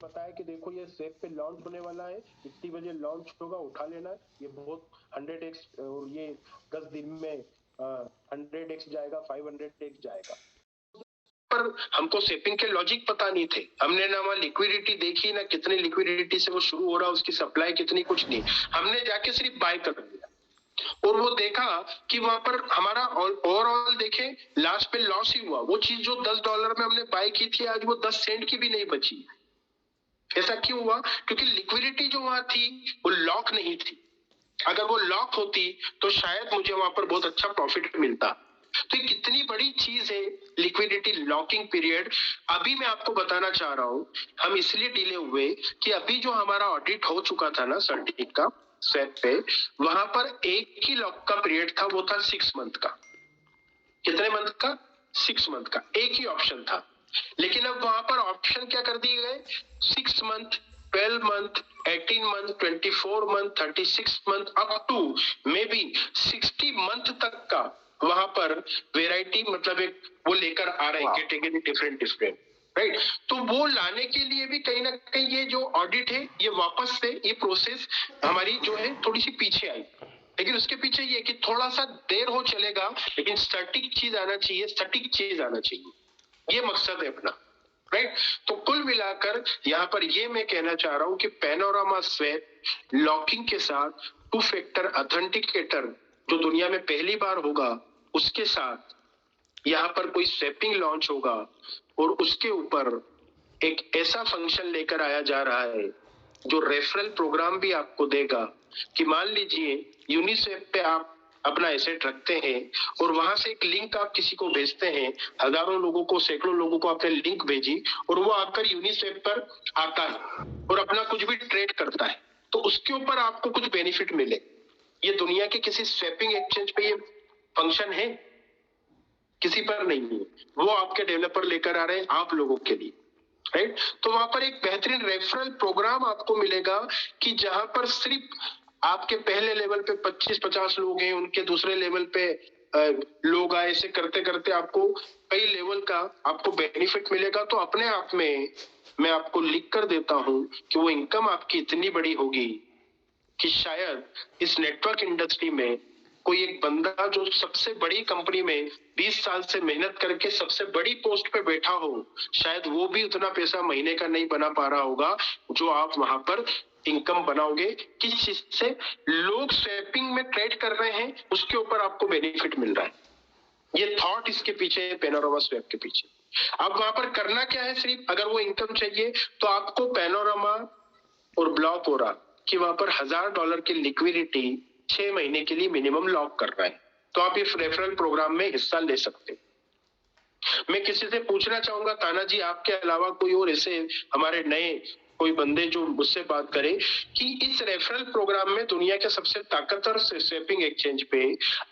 बताया कि देखो ये स्वेप पे लॉन्च होने वाला है, इतनी बजे लॉन्च होगा, उठा लेना, ये बहुत 100x और ये 10 दिन में 100x जाएगा, 500x जाएगा। पर हमको सेपिंग के लॉजिक पता नहीं थे, हमने ना वहां लिक्विडिटी देखी, ना कितनी लिक्विडिटी से वो शुरू हो रहा, उसकी सप्लाई कितनी, कुछ नहीं, हमने जाके सिर्फ बाय कर दिया और वो देखा कि वहां पर हमारा ओवरऑल देखे लास्ट पे लॉस ही हुआ। वो चीज जो $10 में हमने बाय की थी, आज वो 10 सेंट की भी नहीं बची। ऐसा क्यों हुआ? क्योंकि लिक्विडिटी जो वहां थी वो लॉक नहीं थी। अगर वो लॉक होती तो शायद मुझे वहां पर बहुत अच्छा प्रॉफिट मिलता। तो ये कितनी बड़ी चीज है लिक्विडिटी लॉकिंग पीरियड। अभी मैं आपको बताना चाह रहा हूं, हम इसलिए डिले हुए कि अभी जो हमारा ऑडिट हो चुका था ना सर्टिक का स्वेप पे, वहां पर एक ही लॉक का पीरियड था, वो था 6 मंथ का। कितने मंथ का? 6 मंथ का एक ही ऑप्शन था। लेकिन अब वहां पर ऑप्शन क्या कर दिए गए? 6 month, 12 month, 18 month, 24 month, 36 month, up to maybe 60 month तक का वहां पर वेराइटी, मतलब एक वो लेकर आ रहे हैं कैटेगरी डिफरेंट डिफरेंट, राइट। तो वो लाने के लिए भी कहीं ना कहीं ये जो ऑडिट है, ये वापस से ये प्रोसेस हमारी जो है थोड़ी सी पीछे आई। लेकिन उसके पीछे ये कि थोड़ा सा देर हो चलेगा, लेकिन सटीक चीज आना चाहिए, सटीक चीज आना चाहिए, ये मकसद है अपना, राइट। तो कुल मिलाकर यहाँ पर ये मैं कहना चाह रहा हूं कि पैनोरामा स्वेप लॉकिंग के साथ 2 फैक्टर ऑथेंटिकेटर जो दुनिया में पहली बार होगा, उसके साथ यहाँ पर कोई स्वेपिंग लॉन्च होगा और उसके ऊपर एक ऐसा फंक्शन लेकर आया जा रहा है जो रेफरल प्रोग्राम भी आपको देगा कि मान लीजिए यूनिस्वेप पे आप अपना एसेट रखते हैं और वहां से एक लिंक आप किसी को भेजते हैं, हजारों लोगों को, सैकड़ों लोगों को आपने लिंक भेजी और वो आकर यूनिस्वेप पर आता है और अपना कुछ भी ट्रेड करता है, तो उसके ऊपर आपको कुछ बेनिफिट मिले। ये दुनिया के किसी स्वेपिंग एक्सचेंज पे ये फंक्शन है? किसी पर नहीं है। वो आपके डेवलपर लेकर आ रहे हैं आप लोगों के लिए, राइट। तो वहां पर एक बेहतरीन रेफरल प्रोग्राम आपको मिलेगा कि जहां पर सिर्फ आपके पहले लेवल पे 25-50 लोग हैं, उनके दूसरे लेवल पे लोग आए, ऐसे करते करते आपको कई लेवल का आपको बेनिफिट मिलेगा। तो अपने आप में मैं आपको लिख कर देता हूं कि वो इनकम आपकी इतनी बड़ी होगी कि शायद इस नेटवर्क इंडस्ट्री में कोई एक बंदा जो सबसे बड़ी कंपनी में 20 साल से मेहनत करके सबसे बड़ी पोस्ट पे बैठा हो, शायद वो भी उतना पैसा महीने का नहीं बना पा रहा होगा जो आप वहां पर इनकम बनाओगे। किस चीज से? लोग स्वैपिंग में ट्रेड कर रहे हैं, उसके ऊपर आपको बेनिफिट मिल रहा है। ये थॉट इसके पीछे है, पैनोरामा स्वैप के पीछे। अब वहां पर करना क्या है? सिर्फ अगर वो इनकम चाहिए तो आपको पैनोरामा और ब्लॉक हो रहा कि वहां पर $1000 की लिक्विडिटी 6 महीने के लिए मिनिमम लॉक कर रहा है, तो आप इस रेफरल प्रोग्राम में हिस्सा ले सकते हैं। मैं किसी से पूछना चाहूंगा, तानाजी आपके अलावा कोई और ऐसे हमारे नए कोई बंदे जो मुझसे बात करे कि इस रेफरल प्रोग्राम में दुनिया के सबसे ताकतवर स्वेपिंग एक्सचेंज पे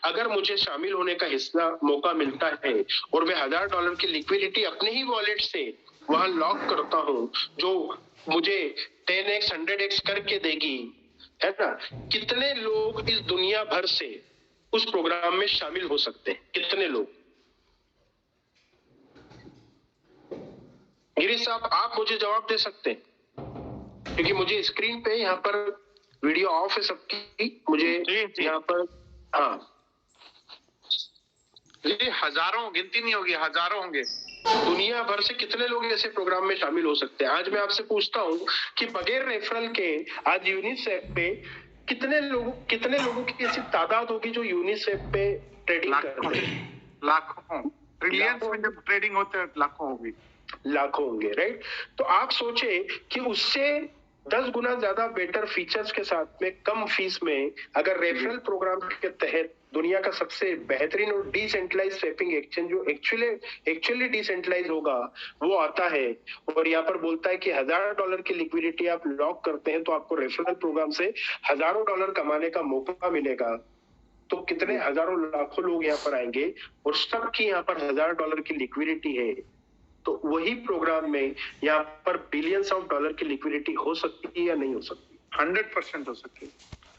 अगर मुझे शामिल होने का हिस्सा मौका मिलता है और मैं $1000 की लिक्विडिटी अपने ही वॉलेट से वहां लॉक करता हूं, जो मुझे 10x 100x करके देगी, है ना। कितने लोग इस दुनिया भर से उस प्रोग्राम में शामिल हो सकते हैं? कितने लोग? गिरीश साहब आप मुझे जवाब दे सकते हैं, क्योंकि मुझे स्क्रीन पे यहाँ पर वीडियो ऑफ है सबकी, मुझे यहाँ पर हाँ जी हजारों, गिनती नहीं होगी, हजारों होंगे। दुनिया भर से कितने लोग ऐसे प्रोग्राम में शामिल हो सकते हैं? आज मैं आपसे पूछता हूँ कि बगैर रेफरल के आज यूनिसेफ पे कितने लोगों की ऐसी तादाद होगी जो यूनिसेफ पे ट्रेडिंग कर रहे हैं? लाखों, ट्रिलियंस में जब ट्रेडिंग होते हैं लाखों होगी, लाखों होंगे, राइट। तो आप सोचे कि उससे 10 गुना ज्यादा बेटर फीचर्स के साथ में कम फीस में अगर रेफरल प्रोग्राम के तहत दुनिया का सबसे बेहतरीन और डिसेंट्रलाइज स्वैपिंग एक्सचेंज जो एक्चुअली डिसेंट्रलाइज होगा वो आता है और यहाँ पर बोलता है कि $1000 की लिक्विडिटी आप लॉक करते हैं तो आपको रेफरल प्रोग्राम से हजारों डॉलर कमाने का मौका मिलेगा, तो कितने हजारों लाखों लोग यहाँ पर आएंगे और सबकी यहाँ पर $1000 की लिक्विडिटी है। तो वही प्रोग्राम में यहाँ पर बिलियंस ऑफ डॉलर की लिक्विडिटी हो सकती है या नहीं हो सकती? 100% हो सकती है,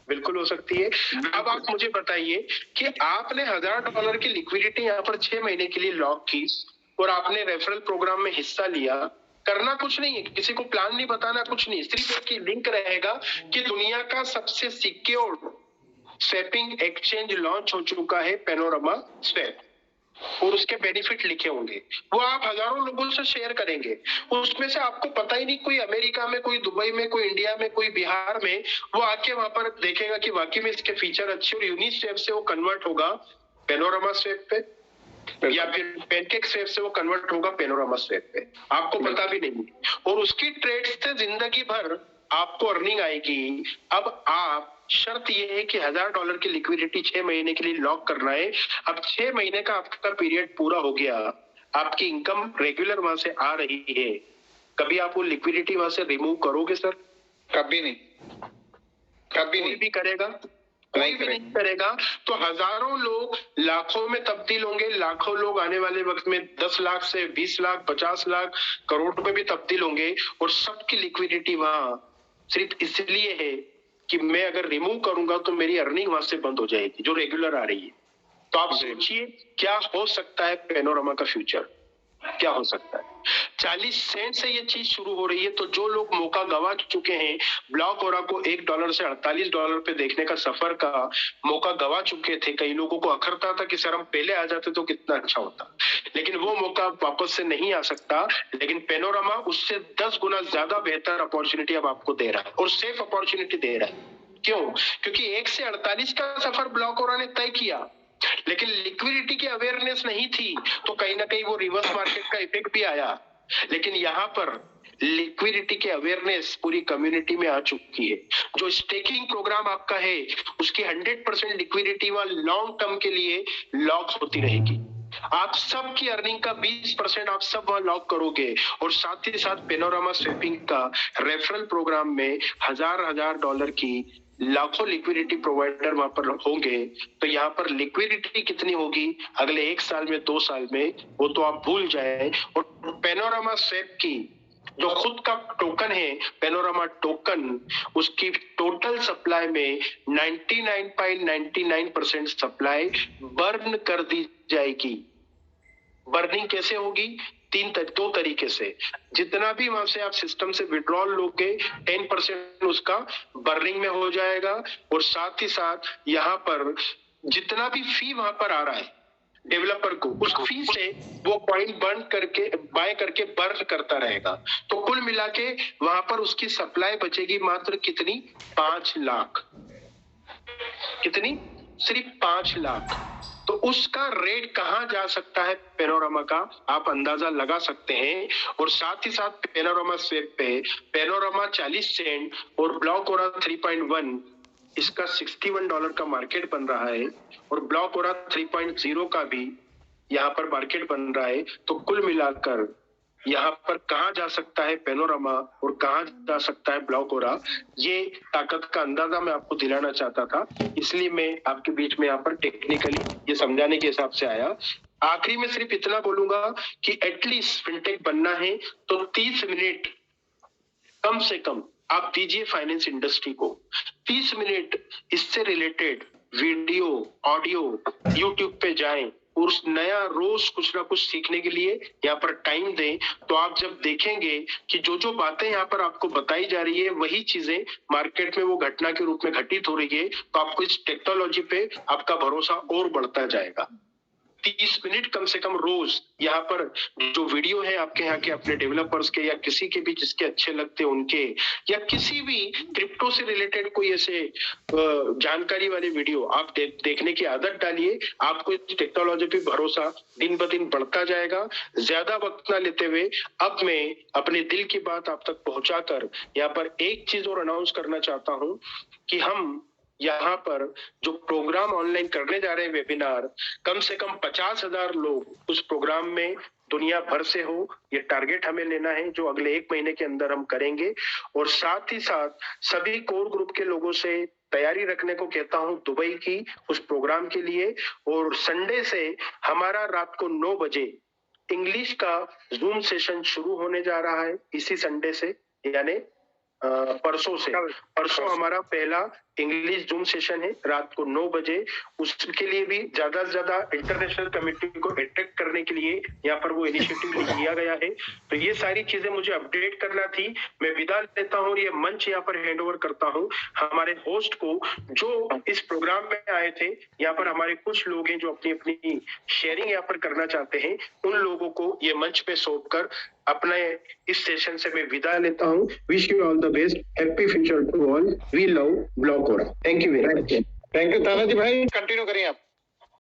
बिल्कुल हो सकती है। अब आप मुझे बताइए कि आपने $1000 की लिक्विडिटी यहाँ पर 6 महीने के लिए लॉक की और आपने रेफरल प्रोग्राम में हिस्सा लिया, करना कुछ नहीं है, किसी को प्लान नहीं बताना, कुछ नहीं, सिर्फ एक लिंक रहेगा कि दुनिया का सबसे सिक्योर स्वैपिंग एक्सचेंज लॉन्च हो चुका है, पैनोरामा स्वैप, और उसके बेनिफिट लिखे होंगे, वो आप हजारों लोगों से शेयर करेंगे। उसमें से आपको पता ही नहीं, कोई अमेरिका में, कोई दुबई में, कोई इंडिया में, कोई बिहार में, वो आके वहां पर देखेगा कि वाकई में इसके फीचर अच्छे, और यूनिस्वैप से वो कन्वर्ट होगा पैनोरामा स्वैप पे, या फिर पैनकेक स्वैप से वो कन्वर्ट होगा पैनोरामा स्वैप पे, आपको पता भी नहीं, और उसकी ट्रेड से जिंदगी भर आपको अर्निंग आएगी। अब आप, शर्त ये है कि $1000 की लिक्विडिटी 6 महीने के लिए लॉक करना है। अब 6 महीने का आपका पीरियड पूरा हो गया, आपकी इनकम रेगुलर वहां से आ रही है, कभी आप वो लिक्विडिटी वहां से रिमूव करोगे सर? कभी नहीं, कभी कोई नहीं भी करेगा? कोई भी नहीं करेगा। तो हजारों लोग लाखों में तब्दील होंगे, लाखों लोग आने वाले वक्त में 10 लाख से 20 लाख, 50 लाख, करोड़ में भी तब्दील होंगे, और सबकी लिक्विडिटी वहां सिर्फ इसलिए है कि मैं अगर रिमूव करूंगा तो मेरी अर्निंग वहां से बंद हो जाएगी जो रेगुलर आ रही है। तो आप सोचिए क्या हो सकता है पैनोरामा का फ्यूचर, क्या हो सकता है। 40 सेंट से ये चीज शुरू हो रही है, तो जो लोग मौका गवा चुके हैं, ब्लॉकओरा को $1 से $48 पे देखने का सफर का मौका गवा चुके थे, कई लोगों को अखरता था कि सर हम पहले आ जाते तो कितना अच्छा होता, लेकिन वो मौका वापस से नहीं आ सकता। लेकिन पैनोरामा उससे 10 गुना ज्यादा बेहतर अपॉर्चुनिटी अब आपको दे रहा है, और सेफ अपॉर्चुनिटी दे रहा है। क्यों? क्योंकि 1 से 48 का सफर ब्लॉकओरा ने तय किया, लेकिन लिक्विडिटी की अवेयरनेस नहीं थी, तो कहीं ना कहीं वो रिवर्स मार्केट का इफेक्ट भी आया। लेकिन यहाँ पर लिक्विडिटी की अवेयरनेस पूरी कम्युनिटी में आ चुकी है। जो स्टेकिंग प्रोग्राम आपका है, उसकी 100% लिक्विडिटी वहां लॉन्ग टर्म के लिए लॉक होती रहेगी। आप सब की अर्निंग का 20% आप सब वहां लॉक करोगे, और साथ ही साथ पैनोरामा स्वैपिंग का रेफरल प्रोग्राम में $1000 की लाखों लिक्विडिटी प्रोवाइडर वहां पर होंगे। तो यहाँ पर लिक्विडिटी कितनी होगी अगले 1 साल में, 2 साल में, वो तो आप भूल जाए। और पैनोरामा स्वैप की जो खुद का टोकन है, पैनोरामा टोकन, उसकी टोटल सप्लाई में 99.99% सप्लाई बर्न कर दी जाएगी। बर्निंग कैसे होगी? दो तरीके से। जितना भी वहां से आप सिस्टम से विड्रॉल लोगे, 10% उसका बर्निंग में हो जाएगा, और साथ ही साथ यहाँ पर जितना भी फी वहां पर आ रहा है डेवलपर को, उस फी से वो पॉइंट बर्न करके, बाय करके बर्न करता रहेगा। तो कुल मिला के वहां पर उसकी सप्लाई बचेगी मात्र कितनी? 5 लाख। कितनी? सिर्फ 5 लाख। तो उसका रेट कहां जा सकता है पैनोरामा का, आप अंदाजा लगा सकते हैं। और साथ ही साथ पैनोरामा स्वैप पे पैनोरामा 40 सेंट और ब्लॉकओरा 3.1, इसका $61 का मार्केट बन रहा है, और ब्लॉकओरा 3.0 का भी यहाँ पर मार्केट बन रहा है। तो कुल मिलाकर यहाँ पर कहाँ जा सकता है पैनोरामा और कहाँ जा सकता है ब्लॉकओरा, ये ताकत का अंदाजा मैं आपको दिलाना चाहता था, इसलिए मैं आपके बीच में यहाँ पर टेक्निकली ये समझाने के हिसाब से आया। आखिरी में सिर्फ इतना बोलूंगा कि एटलीस्ट फिनटेक बनना है तो 30 मिनट कम से कम आप दीजिए फाइनेंस इंडस्ट्री को। 30 मिनट इससे रिलेटेड वीडियो, ऑडियो यूट्यूब पे जाएं, और उस नया रोज कुछ ना कुछ सीखने के लिए यहाँ पर टाइम दें। तो आप जब देखेंगे कि जो जो बातें यहाँ पर आपको बताई जा रही है, वही चीजें मार्केट में वो घटना के रूप में घटित हो रही है, तो आपको इस टेक्नोलॉजी पे आपका भरोसा और बढ़ता जाएगा। 30 मिनट कम से कम रोज यहाँ पर जो वीडियो है आपके यहाँ के अपने डेवलपर्स के, या किसी के भी जिसके अच्छे लगते हैं उनके, या किसी भी क्रिप्टो से रिलेटेड कोई ऐसे जानकारी वाले वीडियो आप देखने की आदत डालिए। आपको इस टेक्नोलॉजी पे भरोसा दिन ब दिन बढ़ता जाएगा। ज्यादा वक्त ना लेते हुए अब मैं अपने दिल की बात आप तक पहुंचाकर यहाँ पर एक चीज और अनाउंस करना चाहता हूँ कि हम यहाँ पर जो प्रोग्राम ऑनलाइन करने जा रहे हैं, वेबिनार, कम से कम 50,000 लोग उस प्रोग्राम में दुनिया भर से हो, ये टारगेट हमें लेना है, जो अगले 1 महीने के अंदर हम करेंगे। और साथ ही साथ सभी कोर ग्रुप के लोगों से तैयारी रखने को कहता हूं दुबई की उस प्रोग्राम के लिए। और संडे से हमारा रात को 9 बजे इंग्लिश का जूम सेशन शुरू होने जा रहा है, इसी संडे से, यानी परसों हमारा पहला इंग्लिश जूम सेशन है रात को 9 बजे। उसके लिए भी ज्यादा से ज्यादा इंटरनेशनल कम्युनिटी को अट्रैक्ट करने के लिए यहाँ पर वो इनिशिएटिव लिया गया है। तो ये सारी चीजें मुझे अपडेट करना थी। मैं विदा लेता हूँ, ये मंच यहाँ पर हैंड ओवर करता हूँ हमारे होस्ट को, जो इस प्रोग्राम में आए थे। यहाँ पर हमारे कुछ लोग हैं जो अपनी अपनी शेयरिंग यहाँ पर करना चाहते हैं, उन लोगों को ये मंच पे सौंप कर अपने इस सेशन से मैं विदा लेता हूँ। Wish you all the best, happy future to all, we love block. Thank you very much. Thank you Tanaji भाई, कंटिन्यू करिए आप।